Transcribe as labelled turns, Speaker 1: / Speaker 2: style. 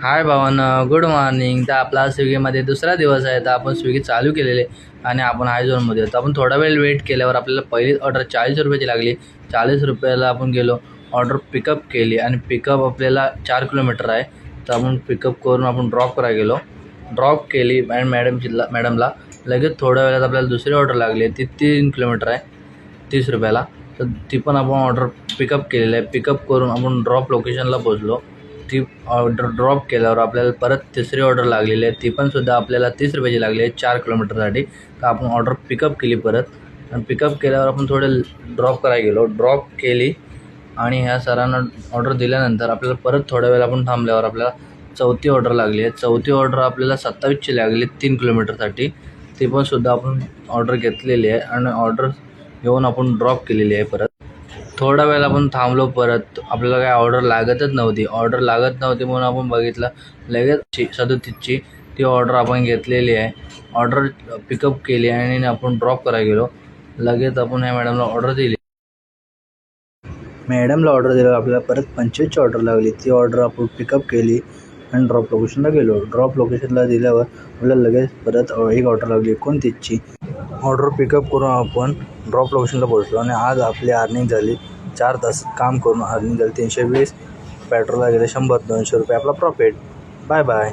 Speaker 1: हाय भावांनो, good morning. तर आपला स्विगीमध्ये दुसरा दिवस आहे. तर आपण स्विगी चालू केलेले आणि आपण हाय झोनमध्ये होतो. आपण थोडा वेळ वेट केल्यावर आपल्याला पहिली ऑर्डर 40 रुपयाची लागली. 40 रुपयाला आपण गेलो, ऑर्डर पिकअप केली आणि पिकअप आपल्याला 4 किलोमीटर आहे. तर आपण पिकअप करून आपण ड्रॉप करायला गेलो. ड्रॉप केली आणि मॅडमला लगेच थोड्या वेळात आपल्याला दुसरी ऑर्डर लागली. ती 3 किलोमीटर आहे 30 रुपयाला. तर ती पण आपण ऑर्डर पिकअप केलेली आहे. पिकअप करून आपण ड्रॉप लोकेशनला पोचलो. ती ऑर्डर ड्रॉप केल्यावर आपल्याला परत तिसरी ऑर्डर लागलेली आहे. ती पण सुद्धा आपल्याला 30 रुपयाची लागली आहे 4 किलोमीटरसाठी. तर आपण ऑर्डर पिकअप केली परत आणि पिकअप केल्यावर आपण थोडे ड्रॉप करायला गेलो. ड्रॉप केली आणि ह्या सरांना ऑर्डर दिल्यानंतर आपल्याला परत थोड्या वेळ आपण थांबल्यावर आपल्याला चौथी ऑर्डर लागली आहे. चौथी ऑर्डर आपल्याला 27ची लागली 3 किलोमीटरसाठी. ती पण सुद्धा आपण ऑर्डर घेतलेली आहे आणि ऑर्डर घेऊन आपण ड्रॉप केलेली आहे परत. थोडा वेळ आपण थांबलो. परत आपल्याला काय ऑर्डर लागतच नव्हती. ऑर्डर लागत नव्हती म्हणून आपण बघितलं लगेच 37ची ती ऑर्डर आपण घेतलेली आहे. ऑर्डर पिकअप केली आणि आपण ड्रॉप करायला गेलो. लगेच आपण ह्या मॅडमला ऑर्डर दिली. मॅडमला ऑर्डर दिल्यावर आपल्याला परत 25ची ऑर्डर लागली. ती ऑर्डर आपण पिकअप केली आणि ड्रॉप लोकेशनला गेलो. ड्रॉप लोकेशनला दिल्यावर आपल्याला लगेच परत एक ऑर्डर लागली 29ची. ऑर्डर पिकअप करून आपण ड्रॉप लोकेशनला पोहोचलो आणि आज आपली अर्निंग झाली 4 तास काम करून अर्निंग झाली 320. पेट्रोलला गेले 100-200 रुपये आपला प्रॉफिट. Bye bye.